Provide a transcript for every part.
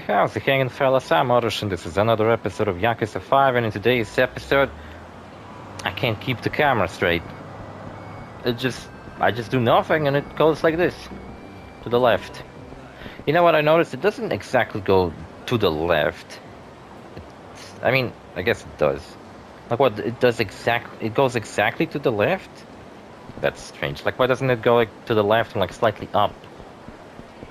How's it hanging, fellas? I'm OrosZ, and this is another episode of YAKUZA 5, and in today's episode, I can't keep the camera straight. I just do nothing, and it goes like this. To the left. You know what I noticed? It doesn't exactly go to the left. I guess it does. Like what, it goes exactly to the left? That's strange. Like why doesn't it go like to the left and like slightly up?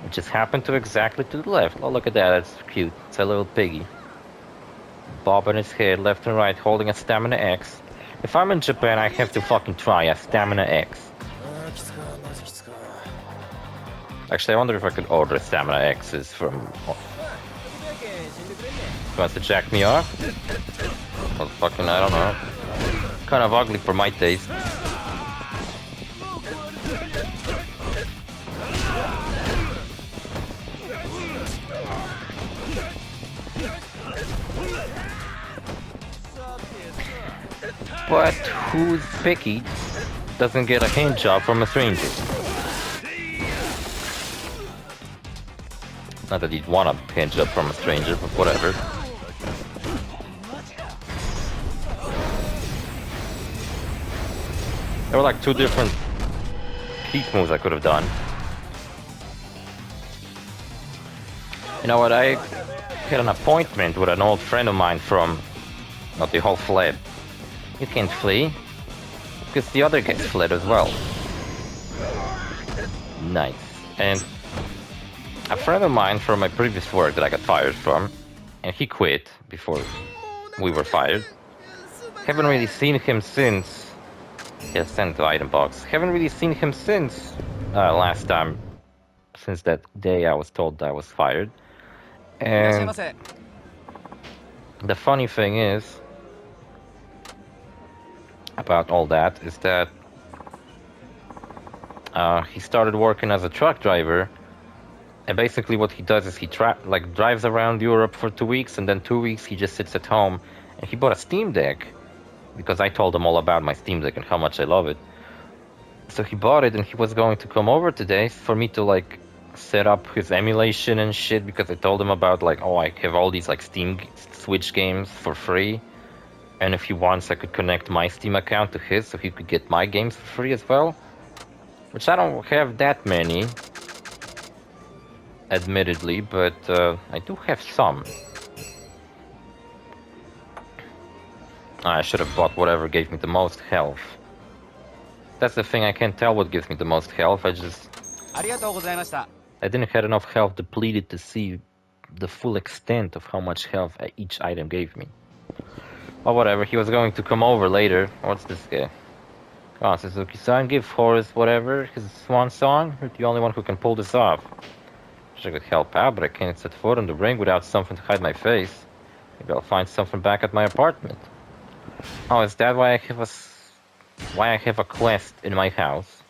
It just happened to exactly to the left. Oh, look at that, that's cute. It's a little piggy. Bobbing his head left and right, holding a stamina X. If I'm in Japan, I have to fucking try a stamina X. Actually, I wonder if I could order stamina X's from... Wants to jack me off? Well, fucking, I don't know. Kind of ugly for my taste. But who's picky doesn't get a hand job from a stranger? Not that you'd want a hand job from a stranger, but whatever. There were like two different peak moves I could have done. You know what, I had an appointment with an old friend of mine from... Not the whole fled. You can't flee, because the other guys fled as well. Nice. And a friend of mine from my previous work that I got fired from, and he quit before we were fired. Haven't really seen him since... Yeah, sent to item box. Haven't really seen him since last time, since that day I was told I was fired. And the funny thing is, about all that is that he started working as a truck driver, and basically what he does is he drives around Europe for 2 weeks, and then 2 weeks he just sits at home, and he bought a Steam Deck because I told him all about my Steam Deck and how much I love it. So he bought it, and he was going to come over today for me to like set up his emulation and shit, because I told him about like, oh, I have all these like Steam Switch games for free. And if he wants, I could connect my Steam account to his, so he could get my games for free as well. Which I don't have that many, admittedly, but I do have some. I should have bought whatever gave me the most health. That's the thing, I can't tell what gives me the most health, I didn't have enough health depleted to see the full extent of how much health each item gave me. Or whatever, he was going to come over later. What's this guy? Come on, Suzuki-san, give OrosZ whatever, his swan song. You're the only one who can pull this off. Wish I could help out, but I can't set foot on the ring without something to hide my face. Maybe I'll find something back at my apartment. Oh, is that why I have a quest in my house?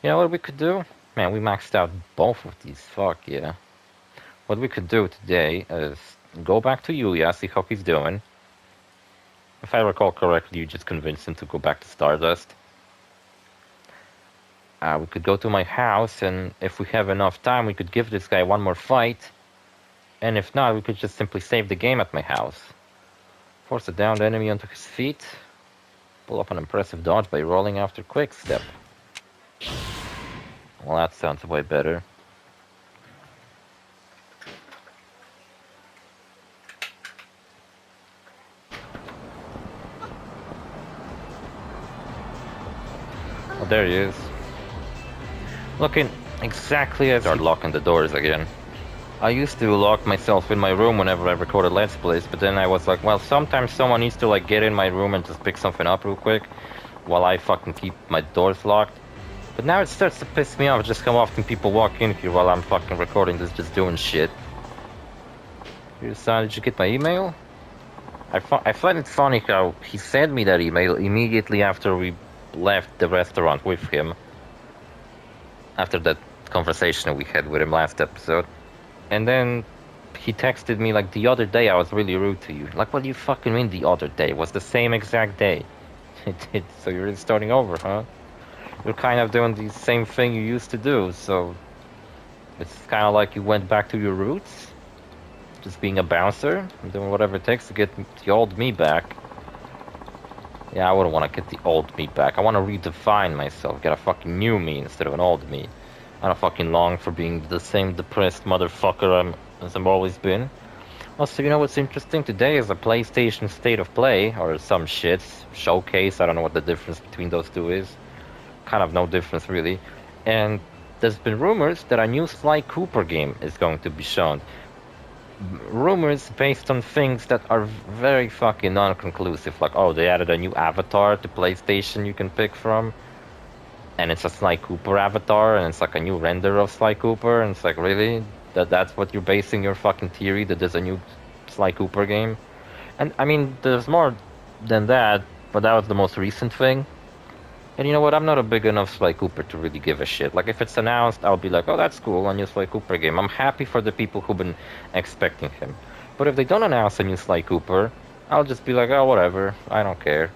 You know what we could do? Man, we maxed out both of these, fuck yeah. What we could do today is go back to Yuya, see how he's doing. If I recall correctly, you just convinced him to go back to Stardust. We could go to my house, and if we have enough time, we could give this guy one more fight. And if not, we could just simply save the game at my house. Force a downed enemy onto his feet. Pull up an impressive dodge by rolling after quick step. Well, that sounds way better. Oh, there he is. Looking exactly as I start locking the doors again. I used to lock myself in my room whenever I recorded Let's Plays, but then I was like, well, sometimes someone needs to like get in my room and just pick something up real quick while I fucking keep my doors locked. But now it starts to piss me off just how often people walk in here while I'm fucking recording this, just doing shit. Did you get my email? I find it funny how he sent me that email immediately after we left the restaurant with him. After that conversation we had with him last episode. And then he texted me like, the other day I was really rude to you. Like, what do you fucking mean the other day? It was the same exact day. So you're starting over, huh? You're kind of doing the same thing you used to do, so It's kind of like you went back to your roots, just being a bouncer, and doing whatever it takes to get the old me back. Yeah, I wouldn't want to get the old me back. I want to redefine myself, get a fucking new me instead of an old me. I don't fucking long for being the same depressed motherfucker as I've always been. Also, you know what's interesting? Today is a PlayStation State of Play, or some shit, showcase, I don't know what the difference between those two is. Kind of no difference, really. And there's been rumors that a new Sly Cooper game is going to be shown. Rumors based on things that are very fucking non-conclusive. Like, oh, they added a new avatar to PlayStation you can pick from. And it's a Sly Cooper avatar, and it's like a new render of Sly Cooper, and it's like, really? That's what you're basing your fucking theory, that there's a new Sly Cooper game? And, I mean, there's more than that, but that was the most recent thing. And you know what, I'm not a big enough Sly Cooper to really give a shit. Like, if it's announced, I'll be like, oh, that's cool, a new Sly Cooper game. I'm happy for the people who've been expecting him. But if they don't announce a new Sly Cooper, I'll just be like, oh, whatever, I don't care.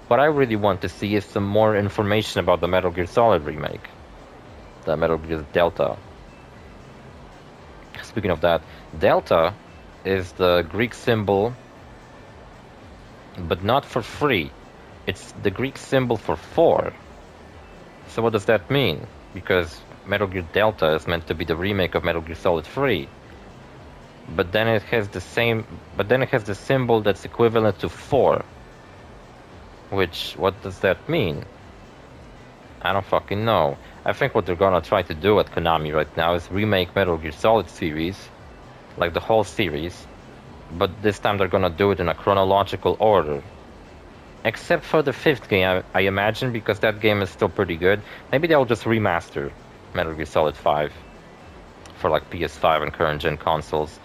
What I really want to see is some more information about the Metal Gear Solid remake. The Metal Gear Delta. Speaking of that, Delta is the Greek symbol, but not for free. It's the Greek symbol for 4. So what does that mean? Because Metal Gear Delta is meant to be the remake of Metal Gear Solid 3. But then it has the symbol that's equivalent to 4. Which, what does that mean? I don't fucking know. I think what they're gonna try to do at Konami right now is remake Metal Gear Solid series, like the whole series, but this time they're gonna do it in a chronological order. Except for the 5th game, I imagine, because that game is still pretty good. Maybe they'll just remaster Metal Gear Solid 5 for like PS5 and current gen consoles,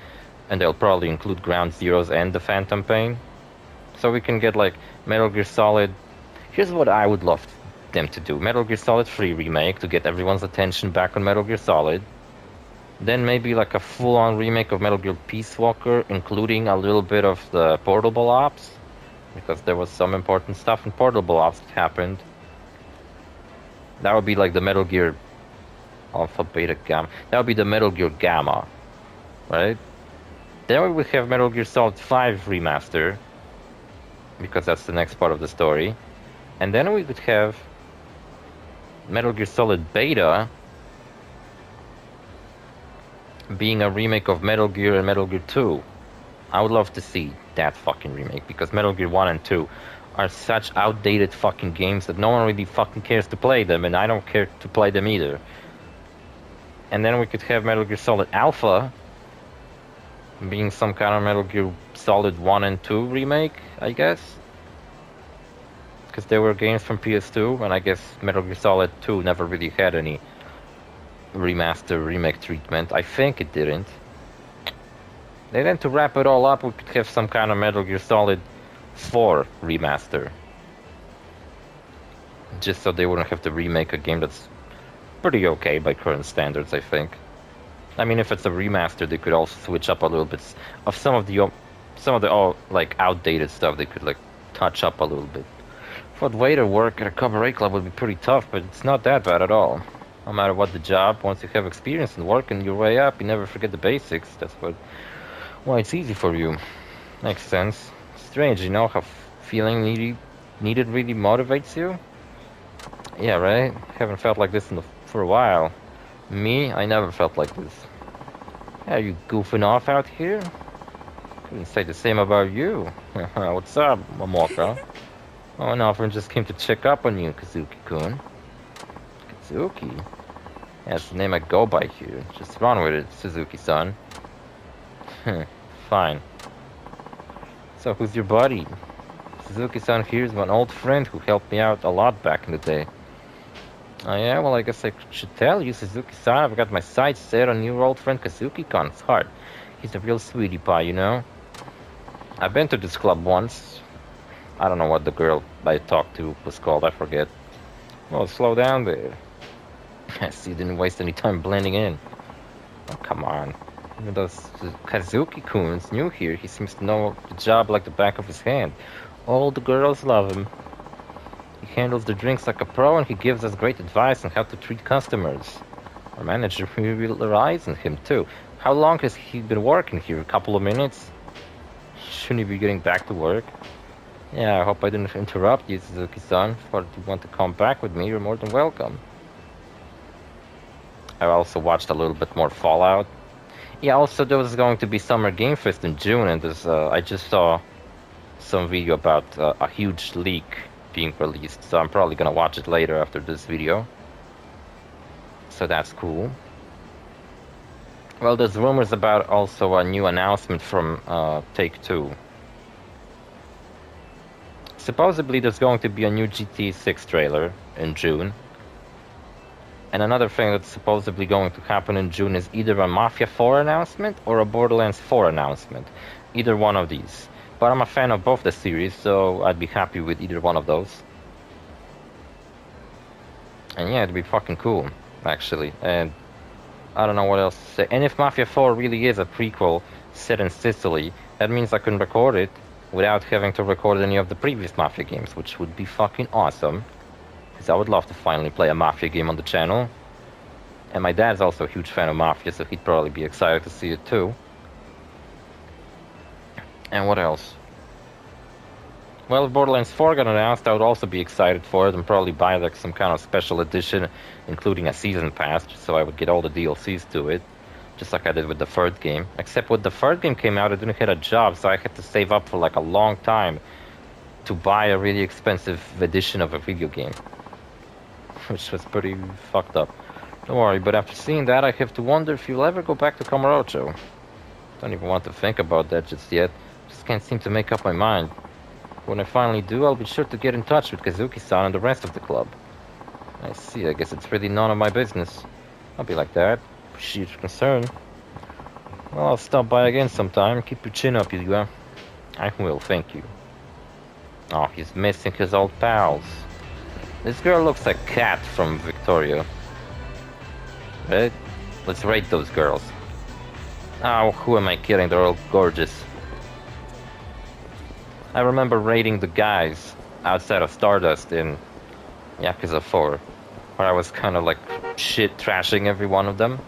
and they'll probably include Ground Zeroes and the Phantom Pain. So we can get like Metal Gear Solid. Here's what I would love them to do. Metal Gear Solid 3 remake to get everyone's attention back on Metal Gear Solid. Then maybe like a full-on remake of Metal Gear Peace Walker, including a little bit of the Portable Ops, because there was some important stuff in Portable Ops that happened. That would be like the Metal Gear Alpha, Beta, Gamma. That would be the Metal Gear Gamma, right? Then we would have Metal Gear Solid 5 remaster, because that's the next part of the story. And then we could have Metal Gear Solid Beta being a remake of Metal Gear and Metal Gear 2. I would love to see that fucking remake, because Metal Gear 1 and 2 are such outdated fucking games that no one really fucking cares to play them, and I don't care to play them either. And then we could have Metal Gear Solid Alpha being some kind of Metal Gear Solid 1 and 2 remake, I guess. Because they were games from PS2, and I guess Metal Gear Solid 2 never really had any remaster, remake treatment. I think it didn't. And then to wrap it all up, we could have some kind of Metal Gear Solid 4 remaster. Just so they wouldn't have to remake a game that's pretty okay by current standards, I think. I mean, if it's a remaster, they could also switch up a little bit of some of the like outdated stuff. They could like touch up a little bit. For waiter work at a cabaret club would be pretty tough, but it's not that bad at all. No matter what the job, once you have experience and working your way up, you never forget the basics. That's why it's easy for you. Makes sense. Strange, you know, how feeling needed really motivates you? Yeah, right? Haven't felt like this for a while. Me, I never felt like this. Are you goofing off out here? Couldn't say the same about you. What's up, Momoka? Oh no, I just came to check up on you, Kazuki-kun. Kazuki? That's the name I go by here. Just run with it, Suzuki-san. Fine. So, who's your buddy? Suzuki-san here is my old friend who helped me out a lot back in the day. Oh yeah, well I guess I should tell you, Suzuki-san, I've got my sights set on your old friend Kazuki-kun's heart. He's a real sweetie pie, you know? I've been to this club once. I don't know what the girl I talked to was called, I forget. Well, slow down there. I see you didn't waste any time blending in. Oh, come on. Even though Kazuki-kun's new here, he seems to know the job like the back of his hand. All the girls love him. He handles the drinks like a pro, and he gives us great advice on how to treat customers. Our manager relies on him too. How long has he been working here? A couple of minutes? Shouldn't he be getting back to work? Yeah, I hope I didn't interrupt you, Suzuki-san. But if you want to come back with me, you're more than welcome. I also watched a little bit more Fallout. Yeah, also there was going to be Summer Game Fest in June, and I just saw some video about a huge leak being released, so I'm probably gonna watch it later after this video. So that's cool. Well, there's rumors about also a new announcement from Take-Two. Supposedly there's going to be a new GT 6 trailer in June. And another thing that's supposedly going to happen in June is either a Mafia 4 announcement or a Borderlands 4 announcement. Either one of these. But I'm a fan of both the series, so I'd be happy with either one of those. And yeah, it'd be fucking cool, actually. And I don't know what else to say. And if Mafia 4 really is a prequel set in Sicily, that means I can record it without having to record any of the previous Mafia games, which would be fucking awesome. Because I would love to finally play a Mafia game on the channel. And my dad's also a huge fan of Mafia, so he'd probably be excited to see it too. And what else? Well, if Borderlands 4 got announced, I would also be excited for it and probably buy like some kind of special edition, including a season pass, so I would get all the DLCs to it. Just like I did with the third game. Except when the third game came out, I didn't get a job, so I had to save up for like a long time to buy a really expensive edition of a video game. Which was pretty fucked up. Don't worry, but after seeing that, I have to wonder if you'll ever go back to Kamurocho. Don't even want to think about that just yet. Just can't seem to make up my mind. When I finally do, I'll be sure to get in touch with Kazuki-san and the rest of the club. I see, I guess it's really none of my business. I'll be like that. Appreciate your concern. Well, I'll stop by again sometime. Keep your chin up, Yuya. I will, thank you. Oh, he's missing his old pals. This girl looks like Kat from Victoria. Right? Let's rate those girls. Oh, who am I kidding? They're all gorgeous. I remember rating the guys outside of Stardust in Yakuza 4, where I was kind of like shit trashing every one of them.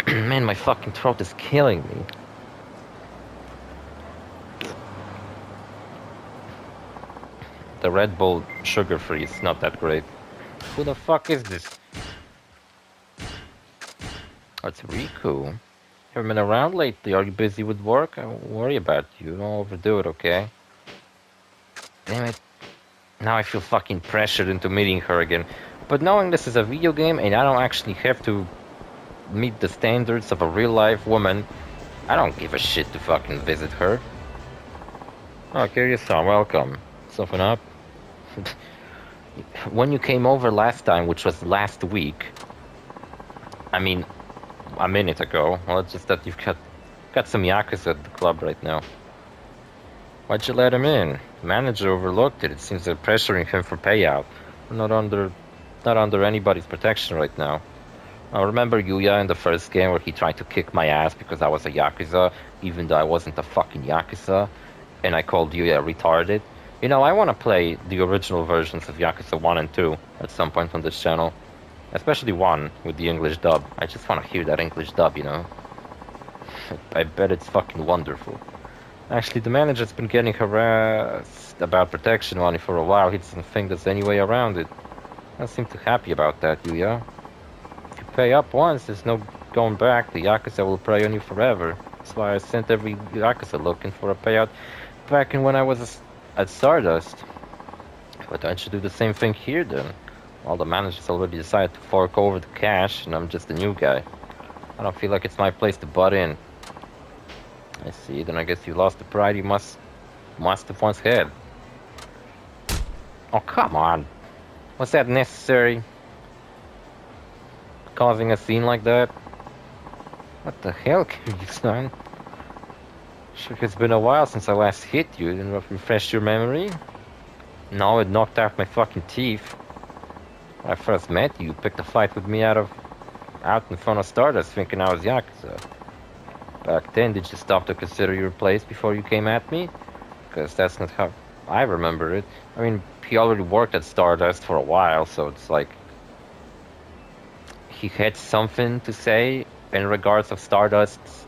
Man, my fucking throat is killing me. The Red Bull sugar-free is not that great. Who the fuck is this? Oh, it's Riku. Haven't been around lately. Are you busy with work? I won't worry about you. Don't overdo it, okay? Damn it. Now I feel fucking pressured into meeting her again. But knowing this is a video game and I don't actually have to meet the standards of a real-life woman, I don't give a shit to fucking visit her. Oh, Kiryu-san, welcome. Soften up. When you came over last time, which was last week, I mean, a minute ago, well, it's just that you've got some Yakuza at the club right now. Why'd you let him in? The manager overlooked it. It seems they're pressuring him for payout. We're not under anybody's protection right now. I remember Yuya in the first game where he tried to kick my ass because I was a Yakuza, even though I wasn't a fucking Yakuza, and I called Yuya retarded. You know, I want to play the original versions of Yakuza 1 and 2 at some point on this channel. Especially 1 with the English dub. I just want to hear that English dub, you know. I bet it's fucking wonderful. Actually, the manager's been getting harassed about protection money for a while. He doesn't think there's any way around it. I don't seem too happy about that, Yuya. If you pay up once, there's no going back. The Yakuza will prey on you forever. That's why I sent every Yakuza looking for a payout back in when I was at Stardust. But don't you do the same thing here then? Well, the manager's already decided to fork over the cash, and I'm just a new guy. I don't feel like it's my place to butt in. I see, then I guess you lost the pride you must have once had. Oh, come on. Was that necessary? Causing a scene like that? What the hell, Kiryu-san? Sure, it's been a while since I last hit you. Didn't refresh your memory? No, it knocked out my fucking teeth. When I first met you, you picked a fight with me out in front of Stardust thinking I was Yakuza. Back then, did you stop to consider your place before you came at me? Because that's not how I remember it. I mean, he already worked at Stardust for a while, so it's like... he had something to say in regards of Stardust's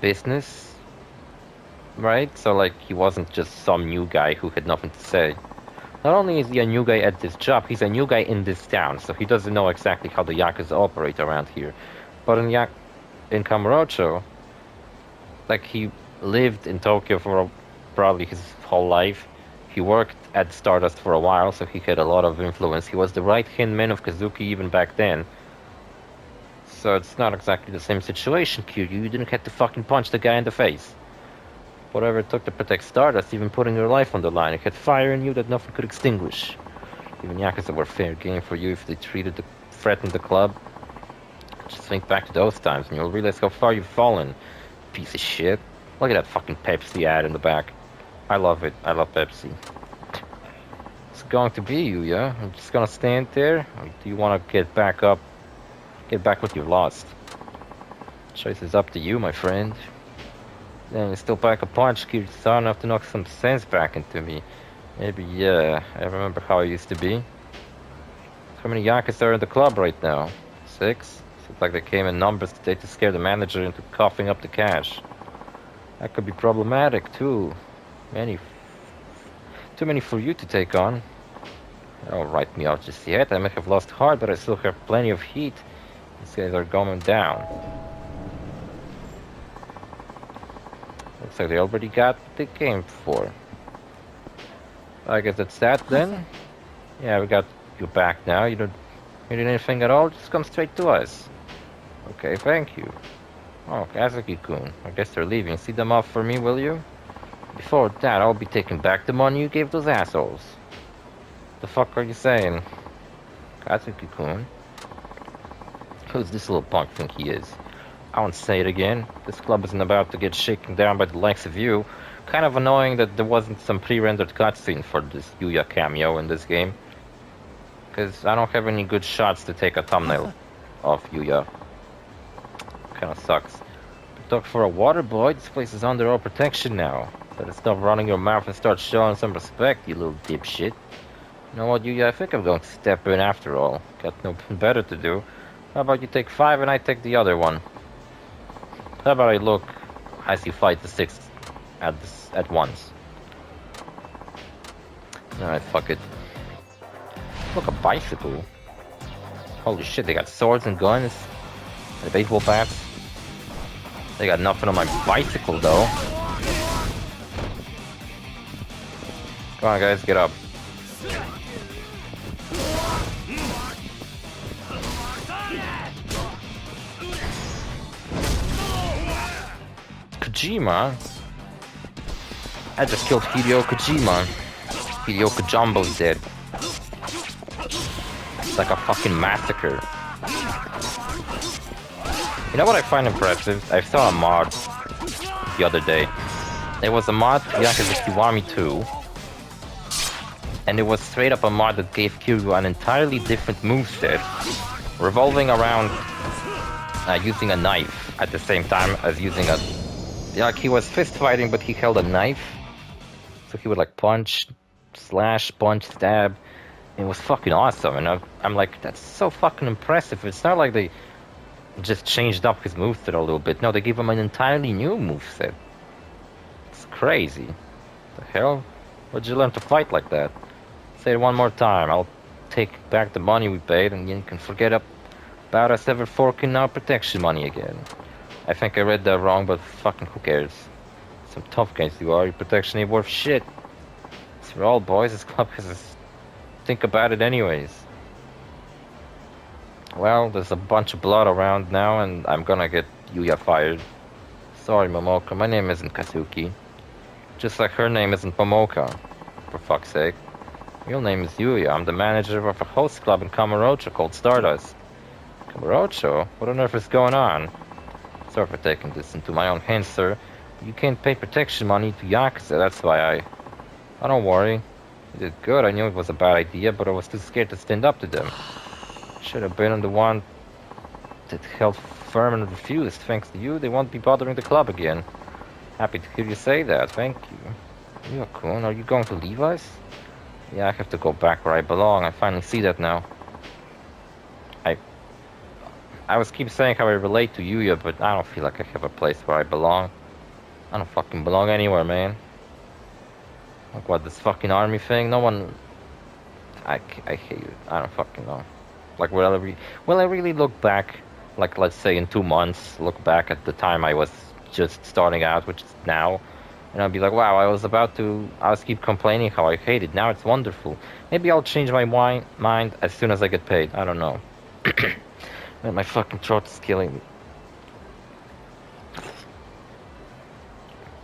business, right? So like he wasn't just some new guy who had nothing to say. Not only is he a new guy at this job, he's a new guy in this town, so he doesn't know exactly how the Yakuza operate around here. But in Kamurocho, like he lived in Tokyo for probably his whole life. He worked at Stardust for a while, so he had a lot of influence. He was the right-hand man of Kazuki even back then. So it's not exactly the same situation, Kiryu. You didn't have to fucking punch the guy in the face. Whatever it took to protect Stardust, even putting your life on the line. It had fire in you that nothing could extinguish. Even Yakuza were fair game for you if they threatened the club. Just think back to those times and you'll realize how far you've fallen. Piece of shit. Look at that fucking Pepsi ad in the back. I love it. I love Pepsi. It's going to be Yuya. I'm just gonna stand there. Or do you want to get back up? Get back what you've lost. Choice is up to you, my friend. Then you still pack a punch, Kiryu-san, enough to knock some sense back into me. Maybe, yeah. I remember how I used to be. How many Yakuza are in the club right now? 6? Looks like they came in numbers today to scare the manager into coughing up the cash. That could be problematic, too. Too many for you to take on. Don't write me out just yet. I may have lost heart, but I still have plenty of heat. These guys are going down. Looks like they already got what they came for. I guess that's that then. Yeah, we got you back now. You don't need anything at all? Just come straight to us. Okay, thank you. Oh, Kazuki-kun. I guess they're leaving. See them off for me, will you? Before that, I'll be taking back the money you gave those assholes. The fuck are you saying? Kazuki-kun? Who's this little punk think he is? I won't say it again. This club isn't about to get shaken down by the likes of you. Kind of annoying that there wasn't some pre-rendered cutscene for this Yuya cameo in this game. Because I don't have any good shots to take a thumbnail of Yuya. Kinda sucks. But talk for a water boy, this place is under our protection now. Better stop running your mouth and start showing some respect, you little dipshit. You know what, Yuya, I think I'm going to step in after all. Got nothing better to do. How about you take 5 and I take the other one? How about I look as you fight the 6 at once? Alright, fuck it. Look, a bicycle. Holy shit, they got swords and guns. And baseball bats. They got nothing on my bicycle, though. Come on, guys, get up. Kojima? I just killed Hideo Kojima. Hideo Kojambo's dead. It's like a fucking massacre. You know what I find impressive? I saw a mod the other day. There was a mod to Yakuza Kiwami 2. And it was straight up a mod that gave Kiryu an entirely different moveset, revolving around using a knife at the same time as using a... Like, he was fist fighting, but he held a knife. So he would like punch, slash, punch, stab. It was fucking awesome, and I'm like, that's so fucking impressive. It's not like they just changed up his moveset a little bit. No, they gave him an entirely new moveset. It's crazy. The hell? Where'd you learn to fight like that? Say it one more time. I'll take back the money we paid, and you can forget about us ever forking our protection money again. I think I read that wrong, but fucking who cares? Some tough guys you are. Your protection ain't worth shit. It's for all boys. This club has a... Think about it anyways. Well, there's a bunch of blood around now, and I'm gonna get Yuya fired. Sorry, Momoka. My name isn't Kazuki. Just like her name isn't Momoka. For fuck's sake. Real name is Yuya. I'm the manager of a host club in Kamurocho called Stardust. Kamurocho? What on earth is going on? Sorry for taking this into my own hands, sir. You can't pay protection money to Yakuza, that's why Oh, don't worry. You did good. I knew it was a bad idea, but I was too scared to stand up to them. Should have been on the one that held firm and refused. Thanks to you, they won't be bothering the club again. Happy to hear you say that. Thank you. You're cool. Are you going to leave us? Yeah, I have to go back where I belong. I finally see that now. I was keep saying how I relate to Yuya, but I don't feel like I have a place where I belong. I don't fucking belong anywhere, man. Like what, this fucking army thing? No one... I hate it. I don't fucking know. Like, will I really look back, like, let's say in 2 months, look back at the time I was just starting out, which is now, and I'll be like, wow, I was keep complaining how I hate it. Now it's wonderful. Maybe I'll change my mind as soon as I get paid. I don't know. Man, my fucking throat is killing me.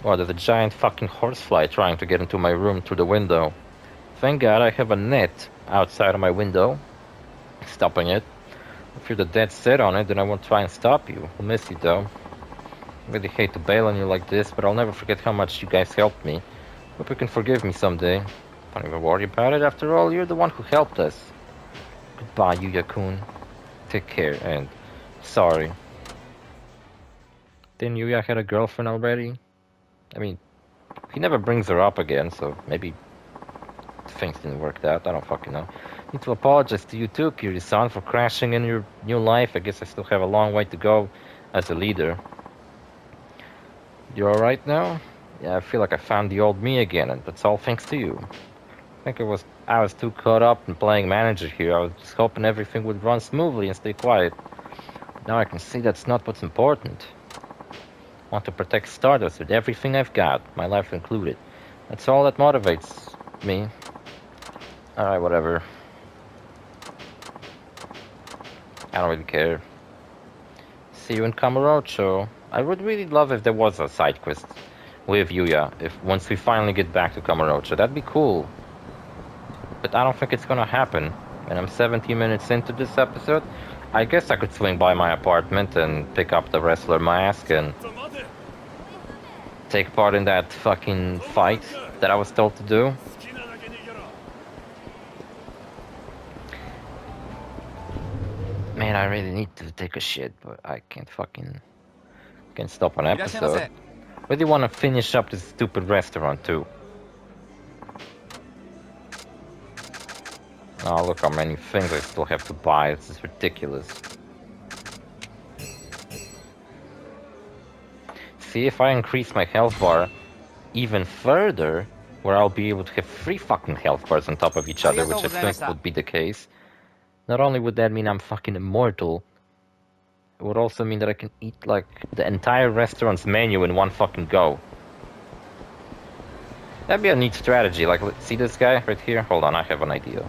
Oh, there's a giant fucking horsefly trying to get into my room through the window. Thank God I have a net outside of my window, stopping it. If you're the dead set on it, then I won't try and stop you. I'll miss you though. I really hate to bail on you like this, but I'll never forget how much you guys helped me. Hope you can forgive me someday. Don't even worry about it. After all, you're the one who helped us. Goodbye, Yuya-kun. Take care, and sorry. Didn't Yuya had a girlfriend already? I mean, he never brings her up again, so maybe things didn't work out. I don't fucking know. Need to apologize to you too, Kiri-san, for crashing in your new life. I guess I still have a long way to go as a leader. You alright now? Yeah, I feel like I found the old me again, and that's all thanks to you. I think I was too caught up in playing manager here. I was just hoping everything would run smoothly and stay quiet. Now I can see that's not what's important. I want to protect Stardust with everything I've got, my life included. That's all that motivates me. Alright, whatever. I don't really care. See you in Kamurocho. I would really love if there was a side quest with Yuya, once we finally get back to Kamurocho. That'd be cool. But I don't think it's gonna happen. And I'm 17 minutes into this episode. I guess I could swing by my apartment and pick up the wrestler mask and take part in that fucking fight that I was told to do. Man, I really need to take a shit, but I can't stop an episode. Really want to finish up this stupid restaurant too. Oh, look how many things I still have to buy. This is ridiculous. See, if I increase my health bar even further, where I'll be able to have 3 fucking health bars on top of each other, which I think would be the case. Not only would that mean I'm fucking immortal, it would also mean that I can eat, like, the entire restaurant's menu in one fucking go. That'd be a neat strategy. Like, see this guy right here? Hold on, I have an idea.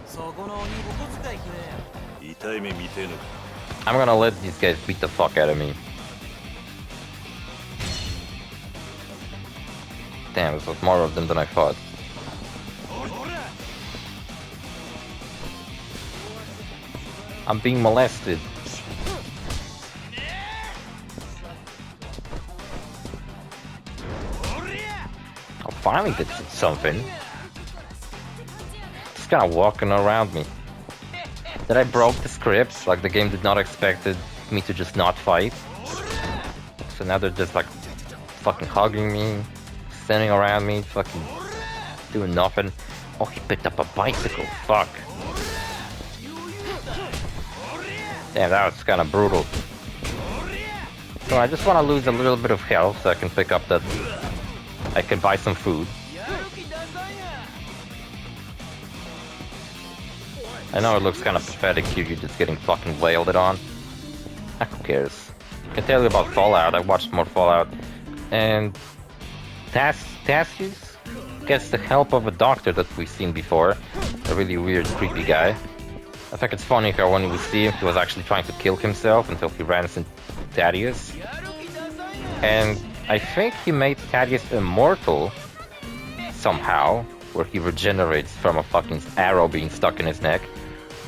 I'm gonna let these guys beat the fuck out of me. Damn, this was more of them than I thought. I'm being molested. I finally did something. Just kind of walking around me. That I broke the script, like the game did not expect me to just not fight. So now they're just like fucking hugging me, standing around me, fucking doing nothing. Oh, he picked up a bicycle, fuck. Damn, that was kind of brutal. So I just want to lose a little bit of health so I can pick up that... I can buy some food. I know it looks kind of pathetic here, you're just getting fucking wailed on. Who cares? I can tell you about Fallout, I watched more Fallout. And... Tassius gets the help of a doctor that we've seen before. A really weird, creepy guy. I think it's funny how when we see him, he was actually trying to kill himself until he ran into Thaddeus. And I think he made Thaddeus immortal somehow, where he regenerates from a fucking arrow being stuck in his neck.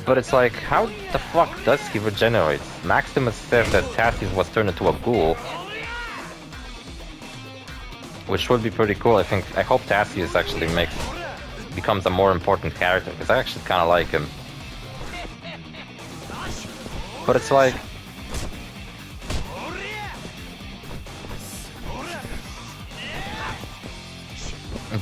But it's like, how the fuck does he regenerate? Maximus says that Thaddeus was turned into a ghoul, which would be pretty cool. I hope Thaddeus actually becomes a more important character, because I actually kind of like him. But it's like...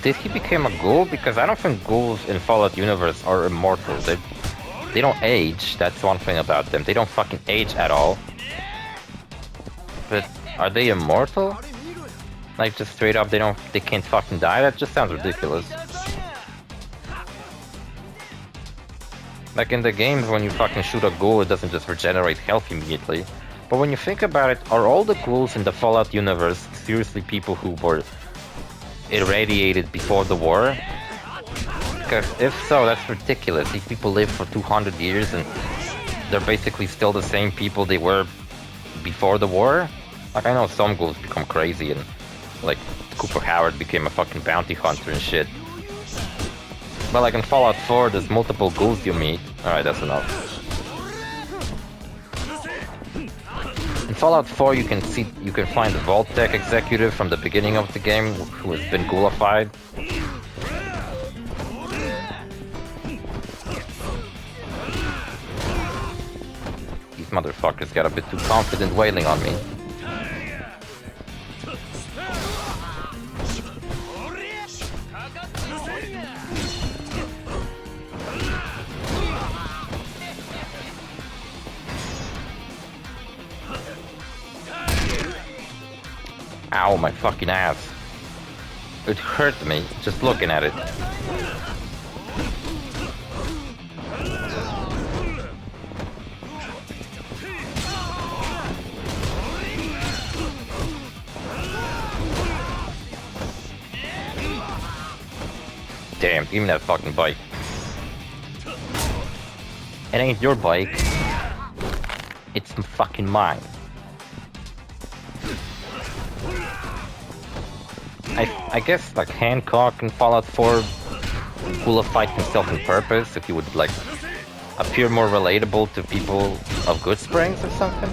Did he become a ghoul? Because I don't think ghouls in Fallout universe are immortal. They don't age, that's one thing about them. They don't fucking age at all. But are they immortal? Like just straight up they can't fucking die? That just sounds ridiculous. Like in the games when you fucking shoot a ghoul it doesn't just regenerate health immediately. But when you think about it, are all the ghouls in the Fallout universe seriously people who were irradiated before the war? Because if so, that's ridiculous. These people live for 200 years and they're basically still the same people they were before the war? Like, I know some ghouls become crazy and, like, Cooper Howard became a fucking bounty hunter and shit. But, like, in Fallout 4, there's multiple ghouls you meet. Alright, that's enough. In Fallout 4, you can find the Vault Tech executive from the beginning of the game who has been ghoulified. These motherfuckers got a bit too confident wailing on me. Ow, my fucking ass. It hurt me just looking at it. Damn, give me that fucking bike. It ain't your bike. It's fucking mine. I guess like Hancock in Fallout 4 ghoulified himself on purpose if he would like appear more relatable to people of Good Springs or something.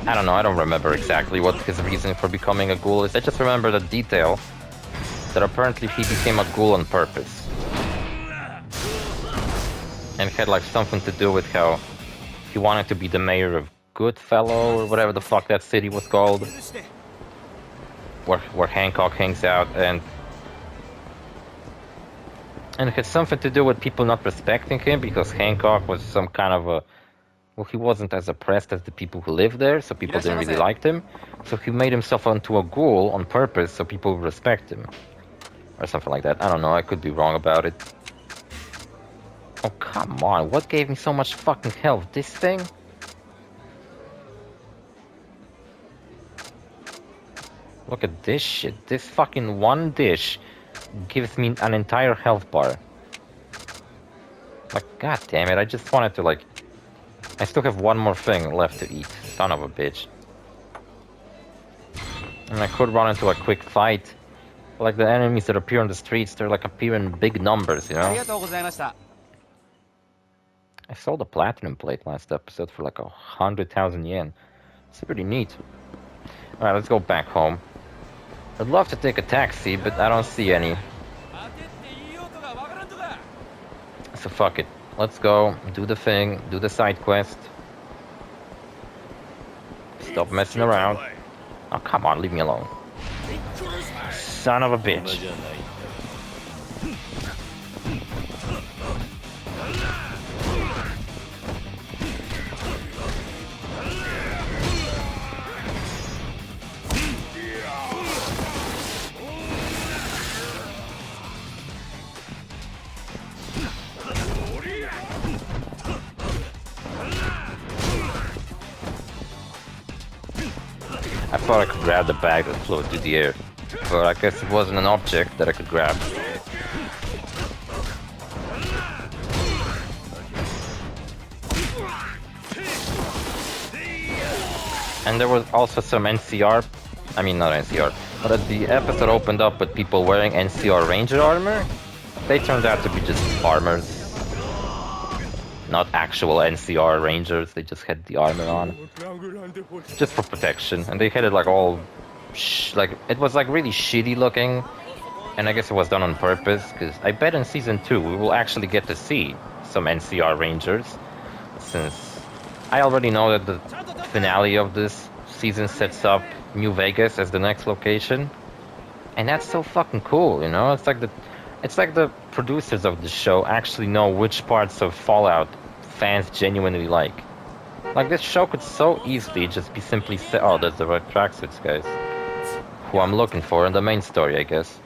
I don't know, I don't remember exactly what his reason for becoming a ghoul is. I just remember the detail that apparently he became a ghoul on purpose. And it had like something to do with how he wanted to be the mayor of Goodfellow or whatever the fuck that city was called. Where Hancock hangs out, and it had something to do with people not respecting him because Hancock was some kind of a, well, he wasn't as oppressed as the people who lived there, so people didn't really like him. So he made himself into a ghoul on purpose so people would respect him. Or something like that. I don't know, I could be wrong about it. Oh, come on, what gave me so much fucking health? This thing? Look at this shit. This fucking one dish gives me an entire health bar. Like, god damn it, I just wanted to, like... I still have one more thing left to eat. Son of a bitch. And I could run into a quick fight. Like, the enemies that appear on the streets, they're like appear in big numbers, you know? I sold a platinum plate last episode for like 100,000 yen. It's pretty neat. Alright, let's go back home. I'd love to take a taxi, but I don't see any. So fuck it. Let's go, do the thing, do the side quest. Stop messing around. Oh, come on, leave me alone. Son of a bitch. I thought I could grab the bag that floated through the air, but I guess it wasn't an object that I could grab. And there was also some NCR, I mean not NCR, but as the episode opened up with people wearing NCR Ranger armor, they turned out to be just farmers. Not actual NCR Rangers, they just had the armor on. Just for protection, and they had it like all... like, it was like really shitty looking, and I guess it was done on purpose, because I bet in Season 2 we will actually get to see some NCR Rangers, since I already know that the finale of this season sets up New Vegas as the next location, and that's so fucking cool, you know? It's like the producers of the show actually know which parts of Fallout fans genuinely like. Like, this show could so easily just be simply set. Oh, there's the red tracksuits guys. Who I'm looking for in the main story, I guess.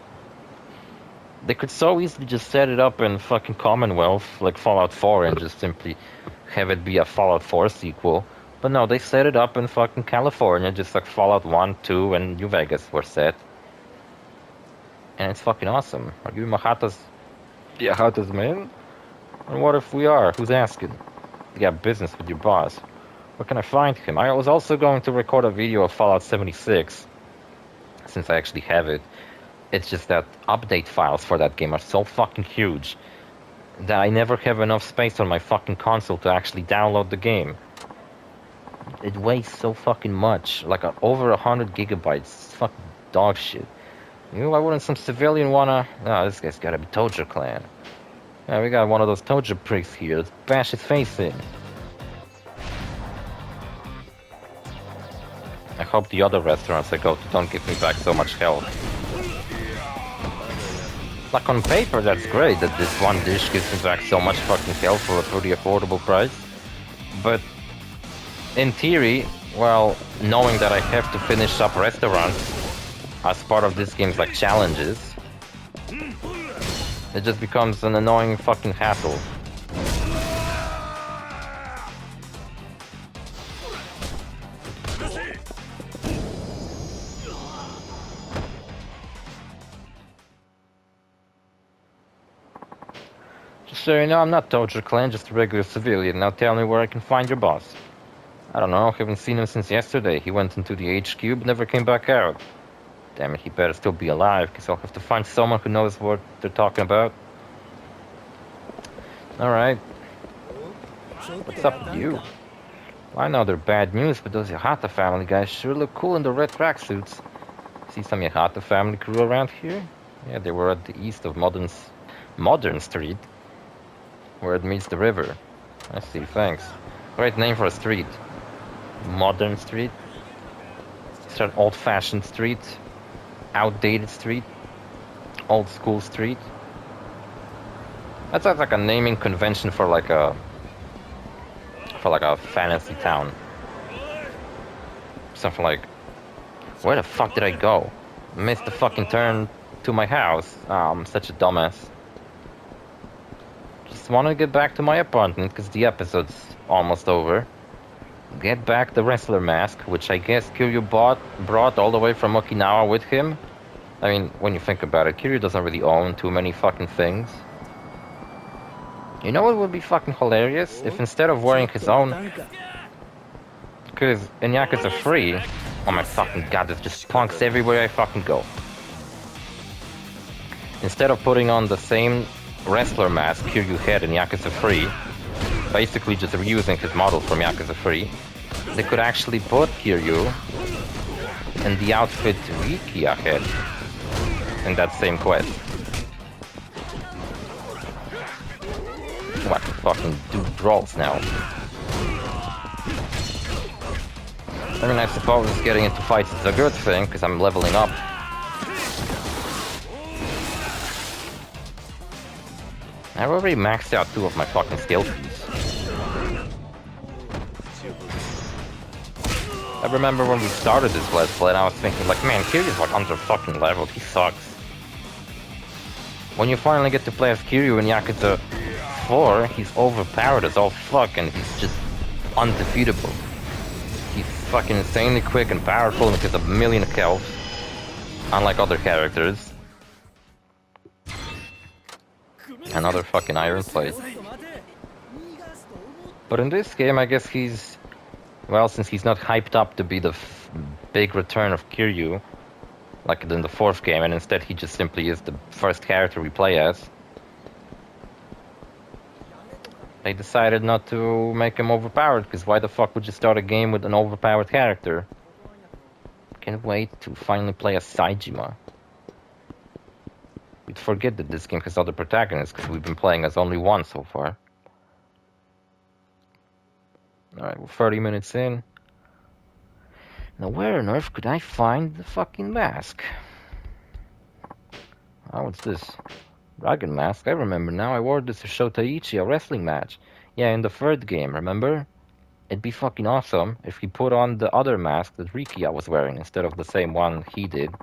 They could so easily just set it up in fucking Commonwealth, like Fallout 4, and just simply have it be a Fallout 4 sequel. But no, they set it up in fucking California, just like Fallout 1, 2, and New Vegas were set. And it's fucking awesome. Are you Mahata's... Yeah, Mahata's man? And what if we are? Who's asking? You got business with your boss. Where can I find him? I was also going to record a video of Fallout 76, since I actually have it. It's just that update files for that game are so fucking huge that I never have enough space on my fucking console to actually download the game. It weighs so fucking much, like over 100 gigabytes. It's fucking dog shit. You know, why wouldn't some civilian wanna... Oh, this guy's gotta be Toja clan. Yeah, we got one of those Toja pricks here. Let's bash his face in. I hope the other restaurants I go to don't give me back so much health. Like, on paper, that's great that this one dish gives me back so much fucking health for a pretty affordable price. But in theory, well, knowing that I have to finish up restaurants as part of this game's like challenges, it just becomes an annoying fucking hassle. So, you know, I'm not Toja Clan, just a regular civilian. Now tell me where I can find your boss. I don't know, haven't seen him since yesterday. He went into the HQ, but never came back out. Damn it, he better still be alive, because I'll have to find someone who knows what they're talking about. Alright. What's up with you? I know they're bad news, but those Yahata family guys sure look cool in the red tracksuits. See some Yahata family crew around here? Yeah, they were at the east of Modern Street, where it meets the river. I see, thanks. Great name for a street. Modern Street. It's an old-fashioned street. Outdated street. Old school street. That sounds like a naming convention for like a fantasy town. Something like, where the fuck did I go? Missed the fucking turn to my house. Oh, I'm such a dumbass. Just want to get back to my apartment because the episode's almost over. Get back the wrestler mask, which I guess Kiryu brought all the way from Okinawa with him. I mean, when you think about it, Kiryu doesn't really own too many fucking things. You know what would be fucking hilarious? If instead of wearing his own... Because in Yakuza 3... Oh my fucking god, there's just punks everywhere I fucking go. Instead of putting on the same wrestler mask Kiryu had in Yakuza 3, basically just reusing his model from Yakuza 3, they could actually put Kiryu in the outfit Rikiya had in that same quest. What the fucking dude brawls now? I mean, I suppose getting into fights is a good thing, because I'm leveling up. I already maxed out 2 of my fucking skill keys. I remember when we started this Let's Play and I was thinking like, man, Kiryu's like under fucking leveled, he sucks. When you finally get to play as Kiryu in Yakuza 4, he's overpowered as all fuck and he's just undefeatable. He's fucking insanely quick and powerful and he has a million health, unlike other characters. Another fucking iron plate. But in this game, I guess he's... Well, since he's not hyped up to be the big return of Kiryu, like in the 4th game, and instead he just simply is the first character we play as, they decided not to make him overpowered, because why the fuck would you start a game with an overpowered character? Can't wait to finally play as Saejima. You'd forget that this game has other protagonists, because we've been playing as only one so far. Alright, we're 30 minutes in. Now where on earth could I find the fucking mask? Oh, what's this? Dragon mask? I remember now, I wore this to show Taichi a wrestling match. Yeah, in the 3rd game, remember? It'd be fucking awesome if he put on the other mask that Rikia was wearing instead of the same one he did.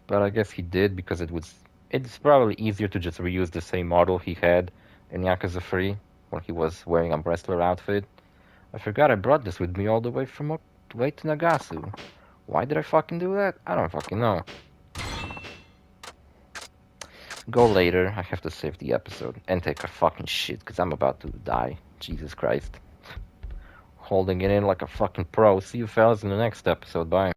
But I guess he did because it's probably easier to just reuse the same model he had in Yakuza 3 when he was wearing a wrestler outfit. I forgot I brought this with me all the way from way to Nagasu. Why did I fucking do that? I don't fucking know. Go later. I have to save the episode and take a fucking shit because I'm about to die. Jesus Christ. Holding it in like a fucking pro. See you fellas in the next episode. Bye.